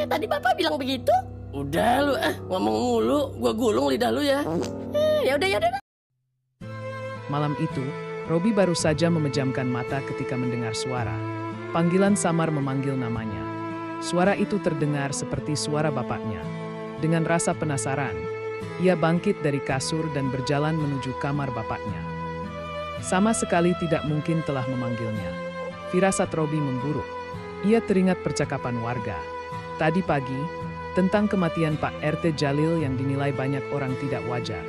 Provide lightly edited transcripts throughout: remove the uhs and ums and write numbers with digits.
Tadi Bapak bilang begitu? Udah lu, ngomong mulu, gua gulung lidah lu ya. Ya udah. Malam itu, Robi baru saja memejamkan mata ketika mendengar suara. Panggilan samar memanggil namanya. Suara itu terdengar seperti suara bapaknya. Dengan rasa penasaran, ia bangkit dari kasur dan berjalan menuju kamar bapaknya. Sama sekali tidak mungkin telah memanggilnya. Firasat Robi memburuk. Ia teringat percakapan warga tadi pagi tentang kematian Pak RT Jalil yang dinilai banyak orang tidak wajar.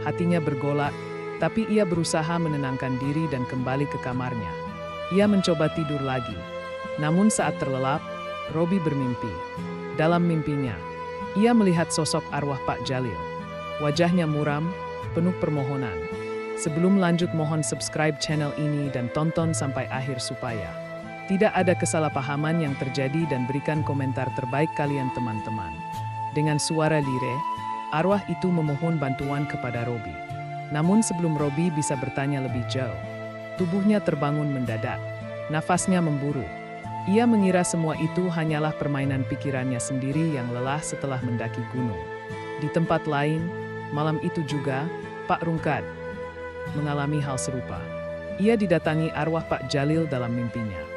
Hatinya bergolak, tapi ia berusaha menenangkan diri dan kembali ke kamarnya. Ia mencoba tidur lagi. Namun saat terlelap, Robi bermimpi. Dalam mimpinya, ia melihat sosok arwah Pak Jalil. Wajahnya muram, penuh permohonan. Sebelum lanjut, mohon subscribe channel ini dan tonton sampai akhir supaya tidak ada kesalahpahaman yang terjadi dan berikan komentar terbaik kalian teman-teman. Dengan suara lirih, arwah itu memohon bantuan kepada Robi. Namun sebelum Robi bisa bertanya lebih jauh, tubuhnya terbangun mendadak. Nafasnya memburu. Ia mengira semua itu hanyalah permainan pikirannya sendiri yang lelah setelah mendaki gunung. Di tempat lain, malam itu juga, Pak Rungkad mengalami hal serupa. Ia didatangi arwah Pak Jalil dalam mimpinya.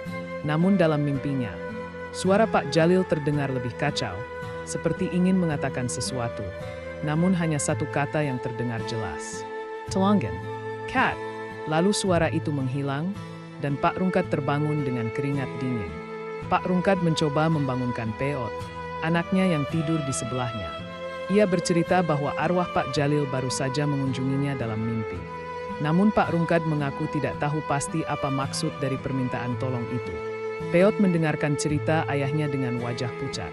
Namun dalam mimpinya, suara Pak Jalil terdengar lebih kacau, seperti ingin mengatakan sesuatu. Namun hanya satu kata yang terdengar jelas. Telanggan, cat. Lalu suara itu menghilang, dan Pak Rungkad terbangun dengan keringat dingin. Pak Rungkad mencoba membangunkan Peot, anaknya yang tidur di sebelahnya. Ia bercerita bahwa arwah Pak Jalil baru saja mengunjunginya dalam mimpi. Namun Pak Rungkad mengaku tidak tahu pasti apa maksud dari permintaan tolong itu. Peot mendengarkan cerita ayahnya dengan wajah pucat.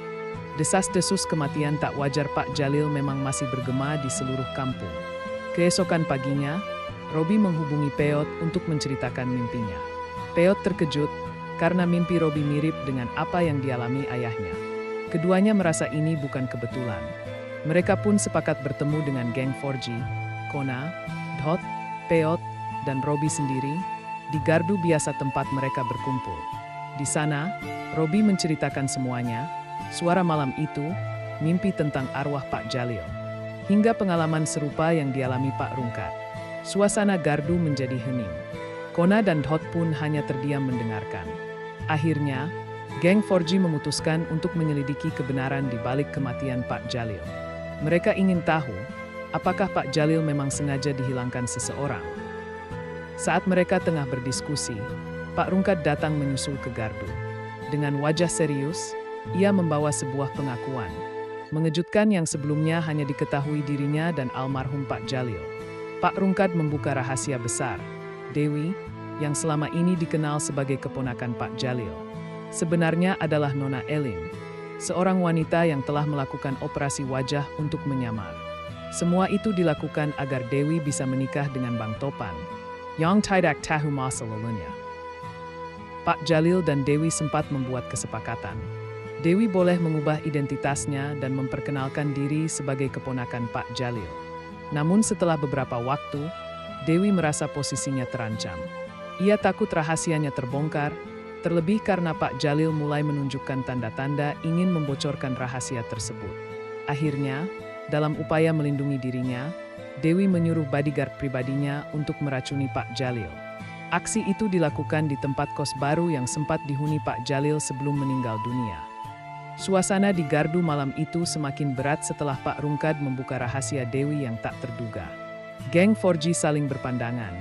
Desas-desus kematian tak wajar Pak Jalil memang masih bergema di seluruh kampung. Keesokan paginya, Robi menghubungi Peot untuk menceritakan mimpinya. Peot terkejut karena mimpi Robi mirip dengan apa yang dialami ayahnya. Keduanya merasa ini bukan kebetulan. Mereka pun sepakat bertemu dengan geng 4G, Kona, Dot, Peot, dan Robi sendiri di gardu biasa tempat mereka berkumpul. Di sana, Robi menceritakan semuanya, suara malam itu, mimpi tentang arwah Pak Jalil, hingga pengalaman serupa yang dialami Pak Rungkad. Suasana gardu menjadi hening. Kona dan Dot pun hanya terdiam mendengarkan. Akhirnya, geng 4G memutuskan untuk menyelidiki kebenaran di balik kematian Pak Jalil. Mereka ingin tahu, apakah Pak Jalil memang sengaja dihilangkan seseorang. Saat mereka tengah berdiskusi, Pak Rungkad datang menyusul ke gardu. Dengan wajah serius, ia membawa sebuah pengakuan mengejutkan yang sebelumnya hanya diketahui dirinya dan almarhum Pak Jalil. Pak Rungkad membuka rahasia besar. Dewi, yang selama ini dikenal sebagai keponakan Pak Jalil, sebenarnya adalah Nona Elin, seorang wanita yang telah melakukan operasi wajah untuk menyamar. Semua itu dilakukan agar Dewi bisa menikah dengan Bang Topan, yang tidak tahu masa lalunya. Pak Jalil dan Dewi sempat membuat kesepakatan. Dewi boleh mengubah identitasnya dan memperkenalkan diri sebagai keponakan Pak Jalil. Namun setelah beberapa waktu, Dewi merasa posisinya terancam. Ia takut rahasianya terbongkar, terlebih karena Pak Jalil mulai menunjukkan tanda-tanda ingin membocorkan rahasia tersebut. Akhirnya, dalam upaya melindungi dirinya, Dewi menyuruh bodyguard pribadinya untuk meracuni Pak Jalil. Aksi itu dilakukan di tempat kos baru yang sempat dihuni Pak Jalil sebelum meninggal dunia. Suasana di gardu malam itu semakin berat setelah Pak Rungkad membuka rahasia Dewi yang tak terduga. Geng 4G saling berpandangan,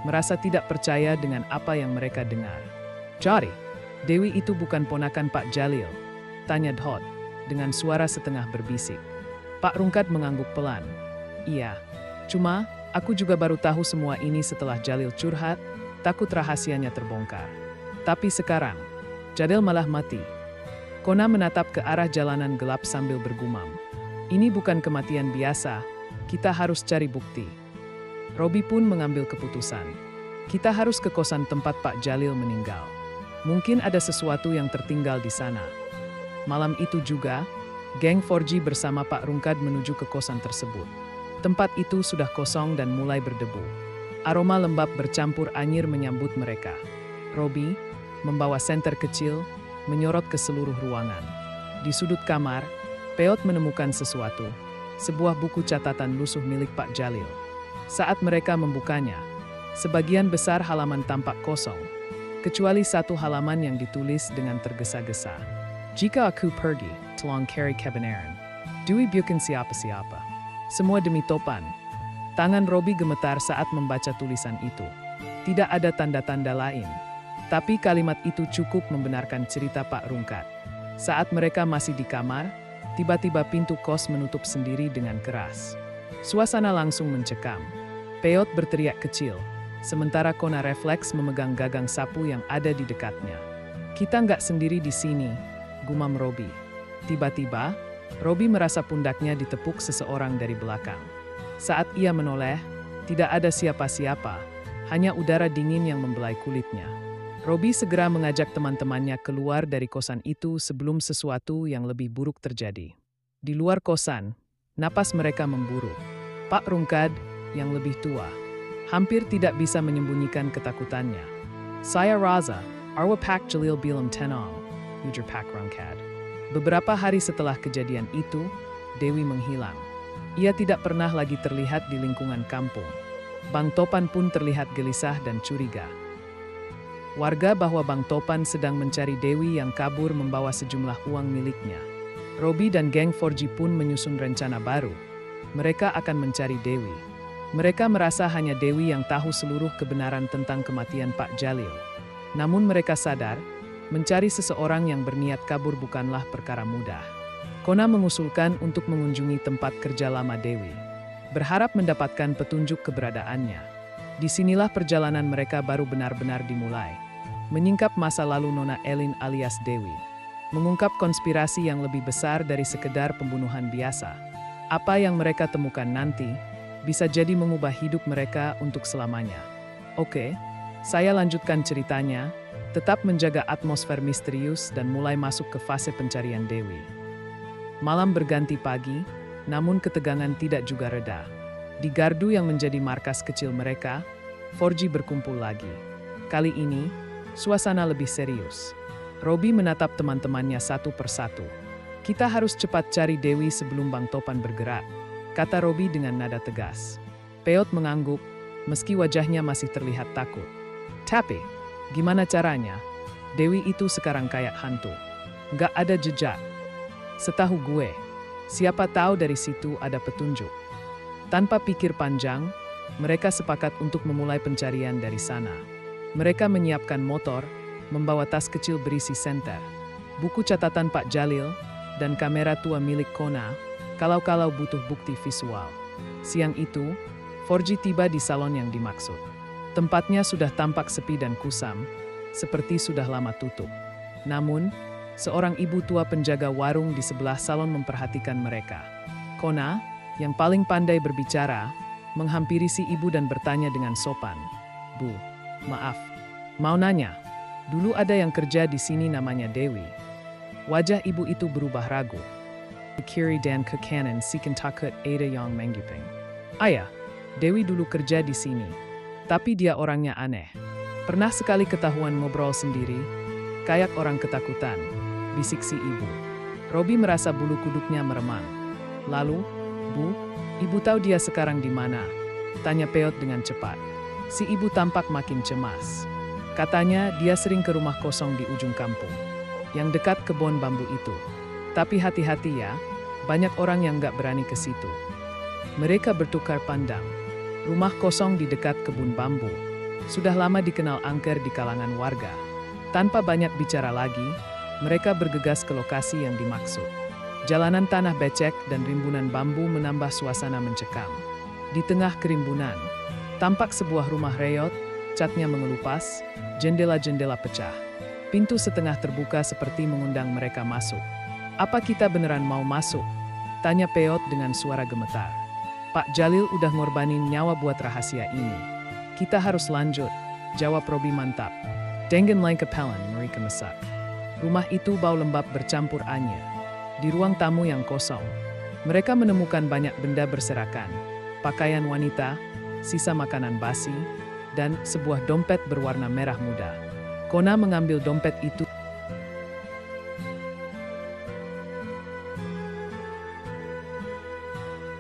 merasa tidak percaya dengan apa yang mereka dengar. "Jadi, Dewi itu bukan ponakan Pak Jalil?" tanya Dot dengan suara setengah berbisik. Pak Rungkad mengangguk pelan. "Iya, cuma aku juga baru tahu semua ini setelah Jalil curhat, takut rahasianya terbongkar. Tapi sekarang, Jalil malah mati." Kona menatap ke arah jalanan gelap sambil bergumam. "Ini bukan kematian biasa, kita harus cari bukti." Robi pun mengambil keputusan. "Kita harus ke kosan tempat Pak Jalil meninggal. Mungkin ada sesuatu yang tertinggal di sana." Malam itu juga, geng 4G bersama Pak Rungkad menuju ke kosan tersebut. Tempat itu sudah kosong dan mulai berdebu. Aroma lembab bercampur anyir menyambut mereka. Robi, membawa senter kecil, menyorot ke seluruh ruangan. Di sudut kamar, Peot menemukan sesuatu, sebuah buku catatan lusuh milik Pak Jalil. Saat mereka membukanya, sebagian besar halaman tampak kosong, kecuali satu halaman yang ditulis dengan tergesa-gesa. Jika aku pergi, tolong cari kebenaran. Dwi bukan siapa-siapa. Semua demi Topan. Tangan Robi gemetar saat membaca tulisan itu. Tidak ada tanda-tanda lain. Tapi kalimat itu cukup membenarkan cerita Pak Rungkat. Saat mereka masih di kamar, tiba-tiba pintu kos menutup sendiri dengan keras. Suasana langsung mencekam. Peot berteriak kecil, sementara Kona refleks memegang gagang sapu yang ada di dekatnya. Kita nggak sendiri di sini, gumam Robi. Tiba-tiba, Robi merasa pundaknya ditepuk seseorang dari belakang. Saat ia menoleh, tidak ada siapa-siapa, hanya udara dingin yang membelai kulitnya. Robi segera mengajak teman-temannya keluar dari kosan itu sebelum sesuatu yang lebih buruk terjadi. Di luar kosan, napas mereka memburu. Pak Rungkad, yang lebih tua, hampir tidak bisa menyembunyikan ketakutannya. Saya Raza, Arwa Pak Jalil Bilam Tenong, ujar Pak Rungkad. Beberapa hari setelah kejadian itu, Dewi menghilang. Ia tidak pernah lagi terlihat di lingkungan kampung. Bang Topan pun terlihat gelisah dan curiga. Warga bahwa Bang Topan sedang mencari Dewi yang kabur membawa sejumlah uang miliknya. Robi dan geng 4G pun menyusun rencana baru. Mereka akan mencari Dewi. Mereka merasa hanya Dewi yang tahu seluruh kebenaran tentang kematian Pak Jalil. Namun mereka sadar, mencari seseorang yang berniat kabur bukanlah perkara mudah. Kona mengusulkan untuk mengunjungi tempat kerja lama Dewi, berharap mendapatkan petunjuk keberadaannya. Disinilah perjalanan mereka baru benar-benar dimulai. Menyingkap masa lalu Nona Elin alias Dewi. Mengungkap konspirasi yang lebih besar dari sekedar pembunuhan biasa. Apa yang mereka temukan nanti, bisa jadi mengubah hidup mereka untuk selamanya. Oke, saya lanjutkan ceritanya, tetap menjaga atmosfer misterius dan mulai masuk ke fase pencarian Dewi. Malam berganti pagi, namun ketegangan tidak juga reda. Di gardu yang menjadi markas kecil mereka, 4G berkumpul lagi. Kali ini, suasana lebih serius. Robi menatap teman-temannya satu persatu. Kita harus cepat cari Dewi sebelum Bang Topan bergerak, kata Robi dengan nada tegas. Peot mengangguk, meski wajahnya masih terlihat takut. Tapi, gimana caranya? Dewi itu sekarang kayak hantu. Nggak ada jejak. Setahu gue, siapa tahu dari situ ada petunjuk. Tanpa pikir panjang, mereka sepakat untuk memulai pencarian dari sana. Mereka menyiapkan motor, membawa tas kecil berisi senter, buku catatan Pak Jalil, dan kamera tua milik Kona, kalau-kalau butuh bukti visual. Siang itu, 4G tiba di salon yang dimaksud. Tempatnya sudah tampak sepi dan kusam, seperti sudah lama tutup. Namun, seorang ibu tua penjaga warung di sebelah salon memperhatikan mereka. Kona, yang paling pandai berbicara, menghampiri si ibu dan bertanya dengan sopan. Bu, maaf, mau nanya, dulu ada yang kerja di sini namanya Dewi. Wajah ibu itu berubah ragu. Kiri dan ke kanan si kentakut ada yang menggiping. Ayah, Dewi dulu kerja di sini, tapi dia orangnya aneh. Pernah sekali ketahuan ngobrol sendiri, kayak orang ketakutan, bisik si ibu. Robi merasa bulu kuduknya meremang. Lalu, Bu, ibu tahu dia sekarang di mana? Tanya Peot dengan cepat. Si ibu tampak makin cemas. Katanya dia sering ke rumah kosong di ujung kampung, yang dekat kebun bambu itu. Tapi hati-hati ya, banyak orang yang nggak berani ke situ. Mereka bertukar pandang. Rumah kosong di dekat kebun bambu sudah lama dikenal angker di kalangan warga. Tanpa banyak bicara lagi, mereka bergegas ke lokasi yang dimaksud. Jalanan tanah becek dan rimbunan bambu menambah suasana mencekam. Di tengah kerimbunan, tampak sebuah rumah reot, catnya mengelupas, jendela-jendela pecah. Pintu setengah terbuka seperti mengundang mereka masuk. Apa kita beneran mau masuk? Tanya Peot dengan suara gemetar. Pak Jalil udah ngorbanin nyawa buat rahasia ini. Kita harus lanjut, jawab Robi mantap. Dengan lain kepelan, mereka mesak. Rumah itu bau lembab bercampur anyir. Di ruang tamu yang kosong, mereka menemukan banyak benda berserakan. Pakaian wanita, sisa makanan basi, dan sebuah dompet berwarna merah muda. Kona mengambil dompet itu